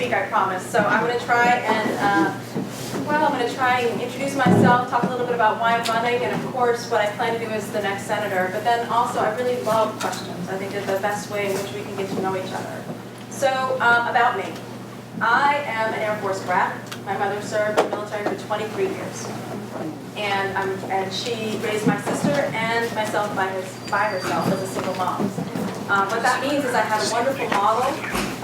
speak, I promise. So I'm going to try and, I'm going to try and introduce myself, talk a little bit about why I'm running, and of course, what I plan to do as the next senator. But then also, I really love questions. I think they're the best way in which we can get to know each other. So, about me. I am an Air Force brat. My mother served in the military for 23 years. And she raised my sister and myself by herself as a single mom. What that means is I have a wonderful model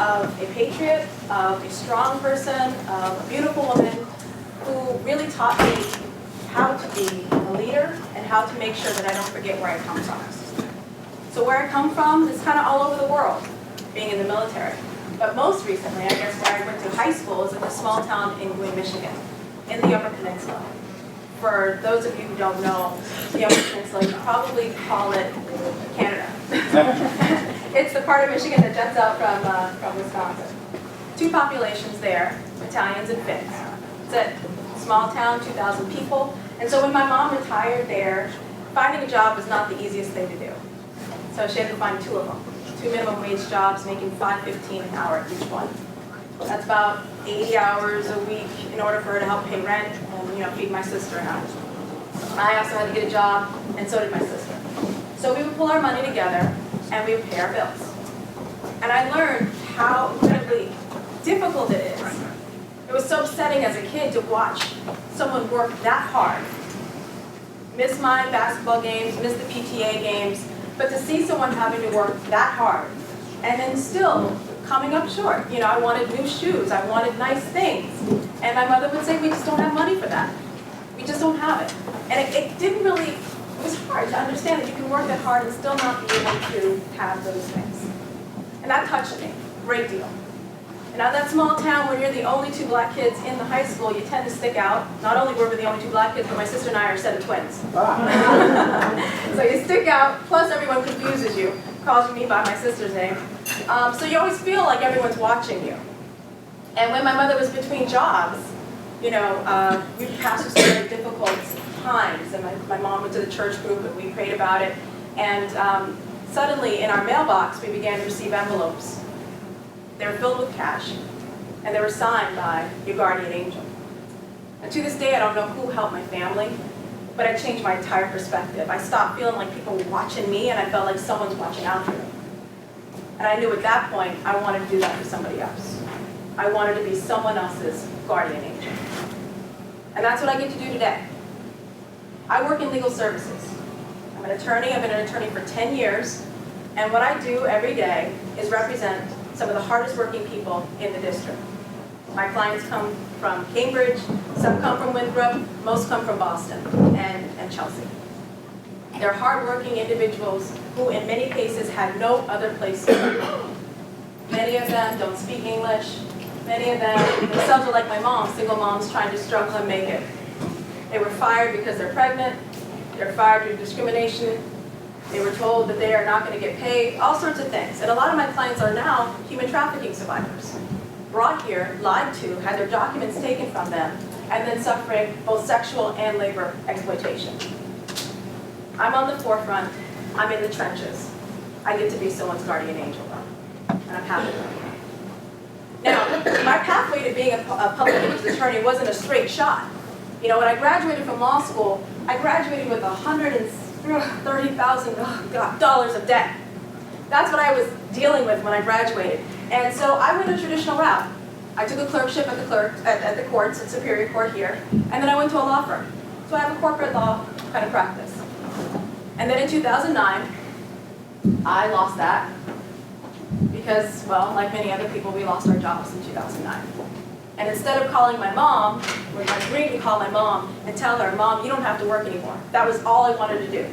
of a patriot, of a strong person, of a beautiful woman who really taught me how to be a leader and how to make sure that I don't forget where I come from. So where I come from is kind of all over the world, being in the military. But most recently, I guess where I went to high school is in a small town in Green, Michigan, in the Upper Peninsula. For those of you who don't know the Upper Peninsula, you probably call it Canada. It's the part of Michigan that juts out from Wisconsin. Two populations there, Italians and Finns. That's it. Small town, 2,000 people. And so when my mom retired there, finding a job was not the easiest thing to do. So she had to find two of them. 2 minimum wage jobs, making $5.15 an hour each one. That's about 80 hours a week in order for her to help pay rent and feed my sister and I also had to get a job, and so did my sister. So we would pull our money together and we would pay our bills. And I learned how incredibly difficult it is. It was so upsetting as a kid to watch someone work that hard, miss my basketball games, miss the PTA games, but to see someone having to work that hard and then still coming up short. I wanted new shoes, I wanted nice things. And my mother would say, we just don't have money for that. We just don't have it. And it was hard to understand that you can work that hard and still not be able to have those things. And that touched me a great deal. And now that small town, when you're the only two black kids in the high school, you tend to stick out. Not only were we the only two black kids, but my sister and I are a set of twins. So you stick out, plus everyone confuses you, calls me by my sister's name. So you always feel like everyone's watching you. And when my mother was between jobs, we passed through some very difficult times. And my mom went to the church group and we prayed about it. And suddenly in our mailbox, we began to receive envelopes. They were filled with cash, and they were signed by your guardian angel. And to this day, I don't know who helped my family, but it changed my entire perspective. I stopped feeling like people were watching me, and I felt like someone's watching out for me. And I knew at that point, I wanted to do that for somebody else. I wanted to be someone else's guardian angel. And that's what I get to do today. I work in legal services. I'm an attorney. I've been an attorney for 10 years. And what I do every day is represent some of the hardest working people in the district. My clients come from Cambridge, some come from Winthrop, most come from Boston and Chelsea. They're hardworking individuals who in many cases had no other place to go. Many of them don't speak English. Many of them themselves are like my mom, single moms trying to struggle and make it. They were fired because they're pregnant. They're fired due to discrimination. They were told that they are not going to get paid, all sorts of things. And a lot of my clients are now human trafficking survivors. Brought here, lied to, had their documents taken from them, and then suffering both sexual and labor exploitation. I'm on the forefront. I'm in the trenches. I get to be someone's guardian angel, though. And I'm happy about that. Now, my pathway to being a public interest attorney wasn't a straight shot. When I graduated from law school, I graduated with $130,000 of debt. That's what I was dealing with when I graduated. And so I went a traditional route. I took a clerkship at the courts, at Superior Court here, and then I went to a law firm. So I have a corporate law kind of practice. And then in 2009, I lost that because, well, like many other people, we lost our jobs in 2009. And instead of calling my mom, when I agreed to call my mom and tell her, Mom, you don't have to work anymore. That was all I wanted to do.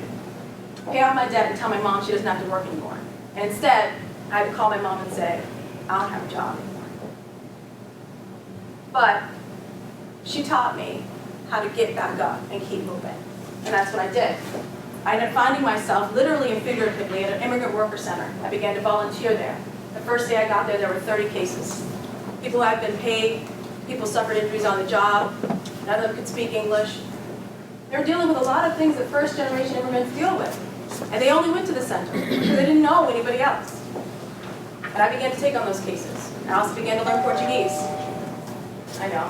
Pay off my debt and tell my mom she doesn't have to work anymore. And instead, I had to call my mom and say, I don't have a job anymore. But she taught me how to get back up and keep moving. And that's what I did. I ended up finding myself, literally and figuratively, at an immigrant worker center. I began to volunteer there. The first day I got there were 30 cases. People who had been paid, people suffered injuries on the job, none of them could speak English. They were dealing with a lot of things that first-generation immigrants deal with. And they only went to the center because they didn't know anybody else. And I began to take on those cases. I also began to learn Portuguese. I know,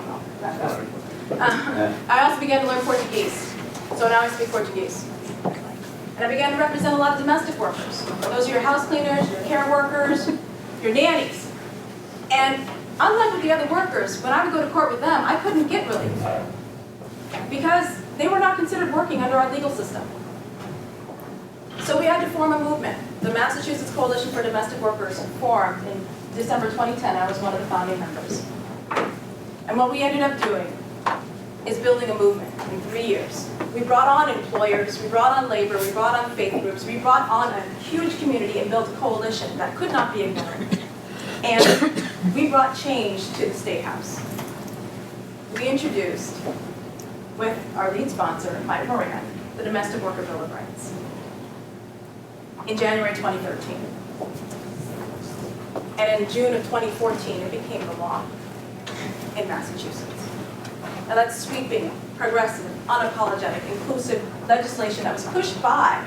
I also began to learn Portuguese. So now I speak Portuguese. And I began to represent a lot of domestic workers. Those are your house cleaners, your care workers, your nannies. And unlike with the other workers, when I would go to court with them, I couldn't get relief because they were not considered working under our legal system. So we had to form a movement. The Massachusetts Coalition for Domestic Workers formed in December 2010. I was one of the founding members. And what we ended up doing is building a movement in 3 years. We brought on employers, we brought on labor, we brought on faith groups, we brought on a huge community and built a coalition that could not be ignored. And we brought change to the State House. We introduced, with our lead sponsor, Mike Moran, the Domestic Worker Bill of Rights in January 2013. And in June of 2014, it became the law in Massachusetts. Now that's sweeping, progressive, unapologetic, inclusive legislation that was pushed by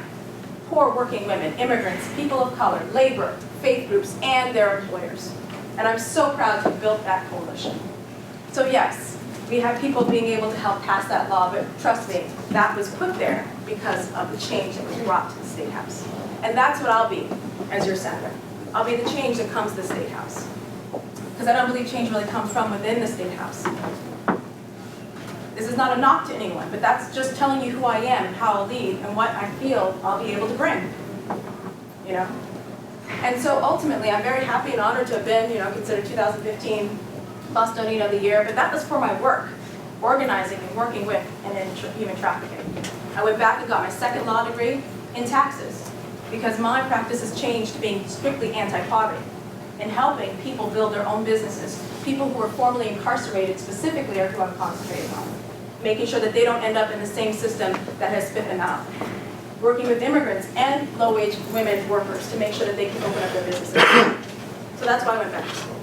poor working women, immigrants, people of color, labor, faith groups, and their employers. And I'm so proud to have built that coalition. So yes, we have people being able to help pass that law, but trust me, that was put there because of the change that was brought to the State House. And that's what I'll be as your senator. I'll be the change that comes to the State House. Because I don't believe change really comes from within the State House. This is not a knock to anyone, but that's just telling you who I am and how I'll lead and what I feel I'll be able to bring. You know? And so ultimately, I'm very happy and honored to have been, considered 2015 Bostonian of the Year, but that was for my work, organizing and working with and in human trafficking. I went back and got my second law degree in taxes because my practice has changed to being strictly anti-poverty and helping people build their own businesses. People who are formerly incarcerated specifically are who I'm concentrating on, making sure that they don't end up in the same system that has spit them out. Working with immigrants and low-wage women workers to make sure that they can open up their businesses. So that's why I went back to school.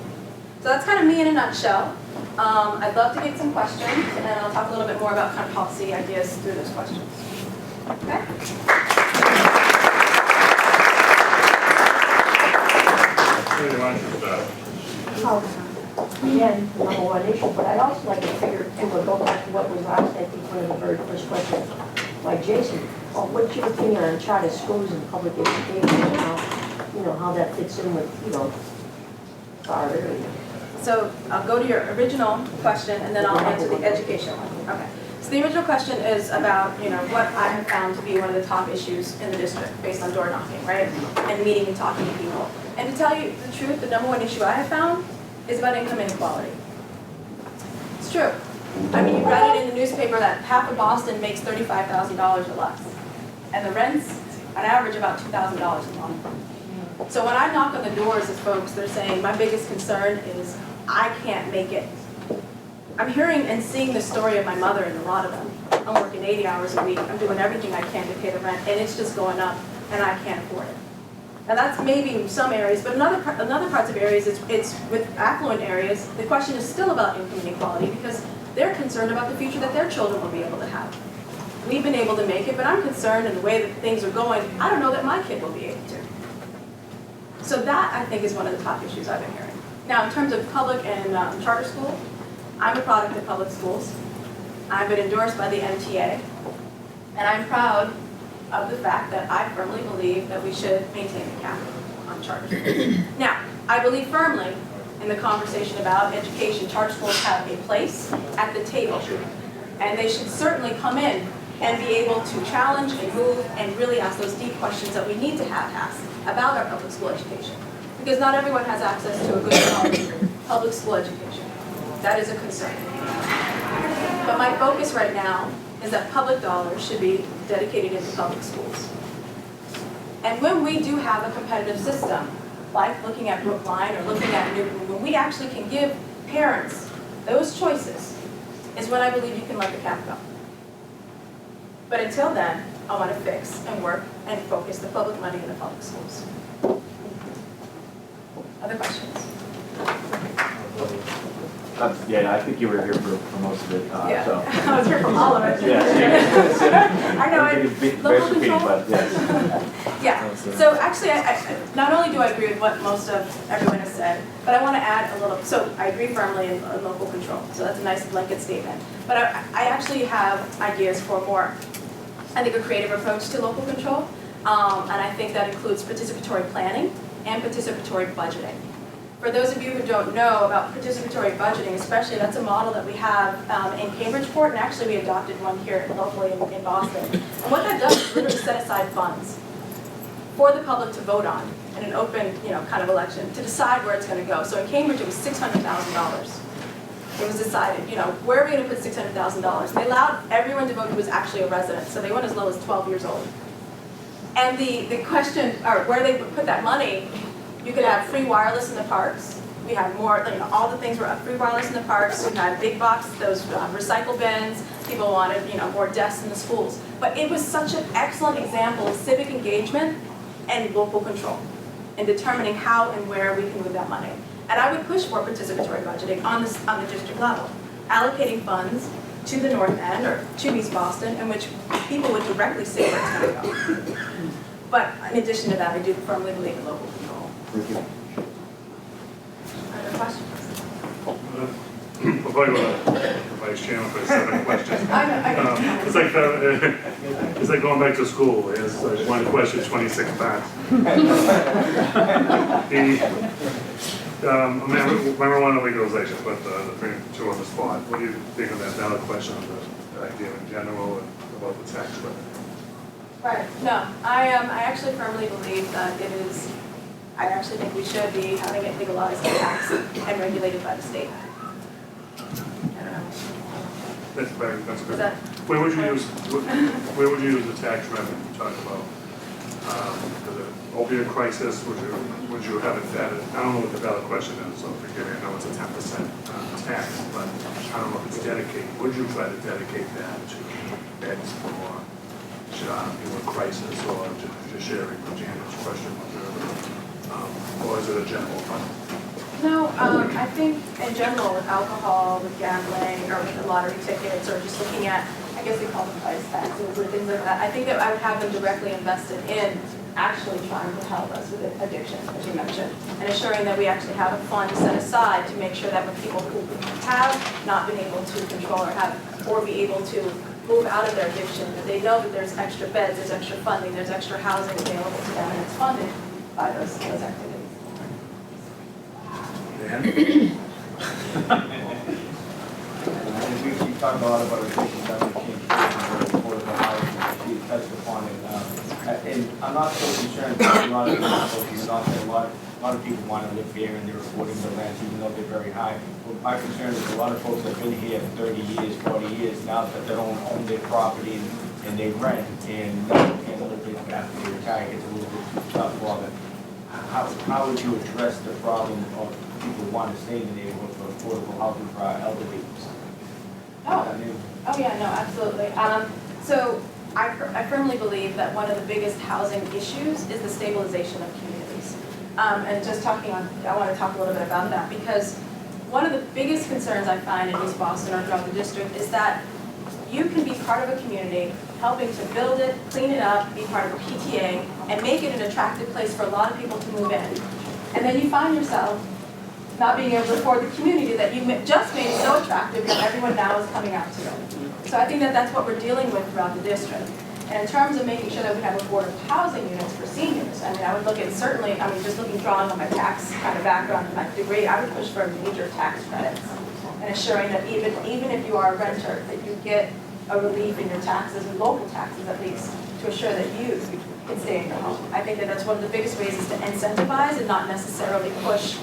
So that's kind of me in a nutshell. I'd love to get some questions, and I'll talk a little bit more about kind of policy ideas through those questions. Okay? Again, the number one issue, but I'd also like to go back to what was asked, I think, one of the very first questions by Jason. What's your opinion on charter schools and public education and how that fits in with, our area? So I'll go to your original question, and then I'll answer the education one. Okay. So the original question is about, what I have found to be one of the top issues in the district based on door knocking, right? And meeting and talking to people. And to tell you the truth, the number one issue I have found is about income inequality. It's true. I mean, you read it in the newspaper that half of Boston makes $35,000 or less. And the rent's, on average, about $2,000 a month. So when I knock on the doors of folks, they're saying, my biggest concern is I can't make it. I'm hearing and seeing the story of my mother and a lot of them. I'm working 80 hours a week. I'm doing everything I can to pay the rent, and it's just going up, and I can't afford it. Now that's maybe in some areas, but in other parts of areas, it's with affluent areas, the question is still about income inequality because they're concerned about the future that their children will be able to have. We've been able to make it, but I'm concerned in the way that things are going, I don't know that my kid will be able to. So that, I think, is one of the top issues I've been hearing. Now, in terms of public and charter school, I'm a product of public schools. I've been endorsed by the MTA, and I'm proud of the fact that I firmly believe that we should maintain the cap on charter schools. Now, I believe firmly in the conversation about education. Charter schools have a place at the table, and they should certainly come in and be able to challenge and move and really ask those deep questions that we need to have asked about our public school education. Because not everyone has access to a good quality public school education. That is a concern. But my focus right now is that public dollars should be dedicated into public schools. And when we do have a competitive system, like looking at Brookline or looking at Newton, when we actually can give parents those choices, is when I believe you can let the cap go. But until then, I want to fix and work and focus the public money in the public schools. Other questions? Yeah, I think you were here for most of it. Yeah, so. I was here for all of it. Yes, I know, Very local repeating, control. but yes. Yeah, So actually, not only do I agree with what most of everyone has said, but I want to add a little, so I agree firmly in local control, so that's a nice blanket statement. But I actually have ideas for more, I think, a creative approach to local control, and I think that includes participatory planning and participatory budgeting. For those of you who don't know about participatory budgeting, especially, that's a model that we have in Cambridgeport, and actually we adopted one here locally in Boston. And what that does is literally set aside funds for the public to vote on in an open, kind of election to decide where it's going to go. So in Cambridge, it was $600,000. It was decided, where are we going to put $600,000? They allowed everyone to vote who was actually a resident, so they went as low as 12 years old. And the question, or where they would put that money, you could have free wireless in the parks. We had more, all the things were free wireless in the parks. We had big box, those recycle bins. People wanted, more desks in the schools. But it was such an excellent example of civic engagement and local control in determining how and where we can move that money. And I would push for participatory budgeting on the district level, allocating funds to the north end or to East Boston, in which people would directly say where it's going to go. But in addition to that, I do firmly believe in local control. Thank you. Other questions? Before I go to the Vice Chairman for 7 questions. I know. It's like going back to school. It's like one question, 26 facts. Marijuana legalization, but bring two on the spot. What do you think of that valid question on the idea in general and about the tax credit? Right. No, I actually firmly believe that it is. I actually think we should be having it legalized and taxed and regulated by the state. I don't know. That's good. That, Where would you use the tax revenue you talk about? For the opioid crisis, would you have it added? I don't know what the valid question is, so forgive me. I know it's a 10% tax, but I don't know if it's dedicated. Would you try to dedicate that to beds for opioid crisis or just sharing with Janet's question? Or is it a general fund? no, I think in general with alcohol, with gambling, or with the lottery tickets, or just looking at, I guess they call them price taxes or things like that, I think that I would have them directly invested in actually trying to help us with addiction, as you mentioned, and ensuring that we actually have a fund set aside to make sure that when people who have not been able to control or be able to move out of their addiction, that they know that there's extra beds, there's extra funding, there's extra housing available to them, and it's funded by those activities. Dan? We talked a lot about addiction, that we can't affordable housing, you touched upon it. And I'm not so concerned about a lot of people, a lot of people want to live here and they're affording the rent even though they're very high. But my concern is a lot of folks have been here 30 years, 40 years, now that they don't own their property and they rent and can't live it after they retire, it's a little bit too tough for them. How would you address the problem of people who want to stay in the neighborhood for affordable housing for our elderly? Oh yeah, no, absolutely. So I firmly believe that one of the biggest housing issues is the stabilization of communities. And just I want to talk a little bit about that because one of the biggest concerns I find in East Boston or throughout the district is that you can be part of a community, helping to build it, clean it up, be part of a PTA, and make it an attractive place for a lot of people to move in. And then you find yourself not being able to afford the community that you just made so attractive that everyone now is coming out to it. So I think that that's what we're dealing with throughout the district. And in terms of making sure that we have affordable housing units for seniors, I mean, I would look at just drawing on my tax kind of background and my degree, I would push for major tax credits. And ensuring that even if you are a renter, that you get a relief in your taxes, and local taxes at least, to assure that you can stay in your home. I think that that's one of the biggest ways is to incentivize and not necessarily push,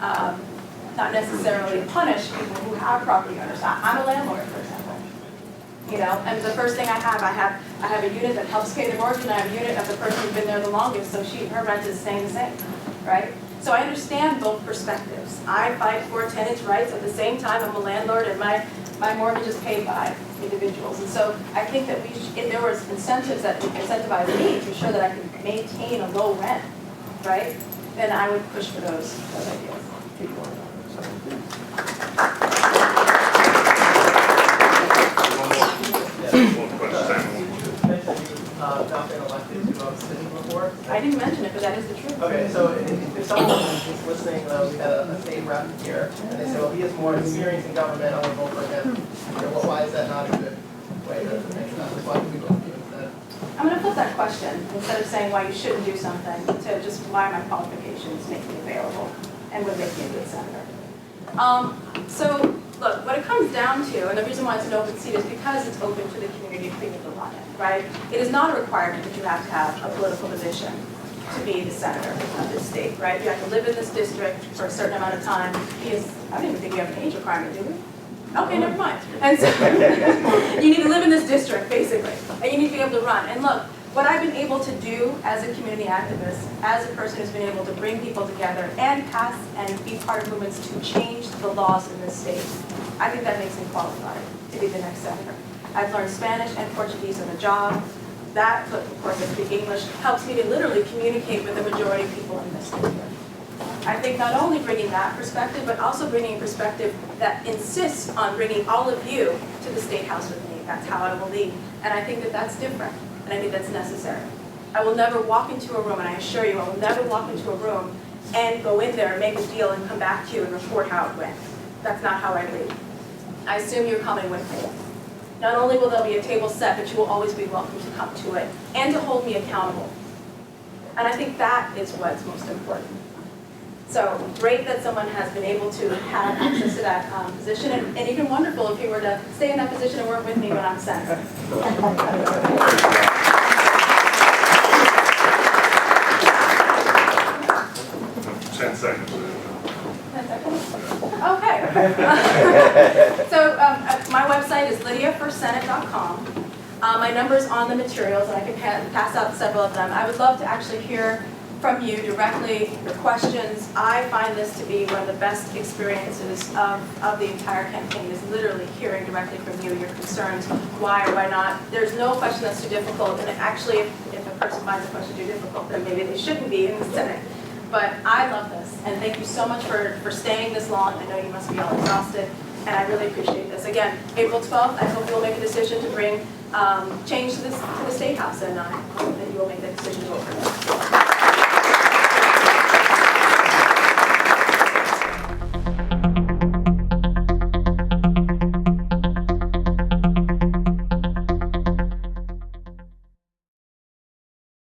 not necessarily punish people who have property owners. I'm a landlord, for example. And the first thing I have a unit that helps pay the mortgage, and I have a unit of the person who's been there the longest, so her rent is staying the same, right? So I understand both perspectives. I fight for tenants' rights. At the same time, I'm a landlord, and my mortgage is paid by individuals. And so I think that if there was incentives that would incentivize me to ensure that I could maintain a low rent, right, then I would push for those ideas. One more question. Not been elected to a city before. I I didn't mention it, but that is the truth. Okay, so if someone is listening, we had a state rep here, and they say, well, he has more experience in government, I'm gonna vote for him. You know, why is that not a good way to make that? Why would we vote for you instead? I'm going to flip that question, instead of saying why you shouldn't do something, to just why my qualifications make me available and would make me a good senator. So, look, what it comes down to, and the reason why it's an open seat is because it's open to the community for people to run it, right? It is not a requirement that you have to have a political position to be the senator of this state, right? You have to live in this district for a certain amount of time. Because I don't even think you have an age requirement, do we? Okay, never mind. And so you need to live in this district, basically, and you need to be able to run. And look, what I've been able to do as a community activist, as a person who's been able to bring people together and pass and be part of movements to change the laws in this state, I think that makes me qualified to be the next senator. I've learned Spanish and Portuguese on the job. That, of course, I speak English, helps me to literally communicate with the majority of people in this district. I think not only bringing that perspective, but also bringing a perspective that insists on bringing all of you to the State House with me. That's how I will lead. And I think that that's different, and I think that's necessary. I will never walk into a room, and I assure you, I will never walk into a room and go in there and make a deal and come back to you and report how it went. That's not how I lead. I assume you're coming with me. Not only will there be a table set, but you will always be welcome to come to it and to hold me accountable. And I think that is what's most important. So great that someone has been able to have access to that position, and even wonderful if you were to stay in that position and work with me when I'm senator. 10 seconds. 10 seconds? Okay. So my website is lydiaforsenate.com. My number's on the materials, and I can pass out several of them. I would love to actually hear from you directly, your questions. I find this to be one of the best experiences of the entire campaign, is literally hearing directly from you, your concerns, why or why not. There's no question that's too difficult, and actually, if a person finds a question too difficult, then maybe they shouldn't be in the Senate. But I love this, and thank you so much for staying this long. I know you must be all exhausted, and I really appreciate this. Again, April 12th, I hope you'll make a decision to bring change to the State House, and I hope that you will make that decision to vote for me.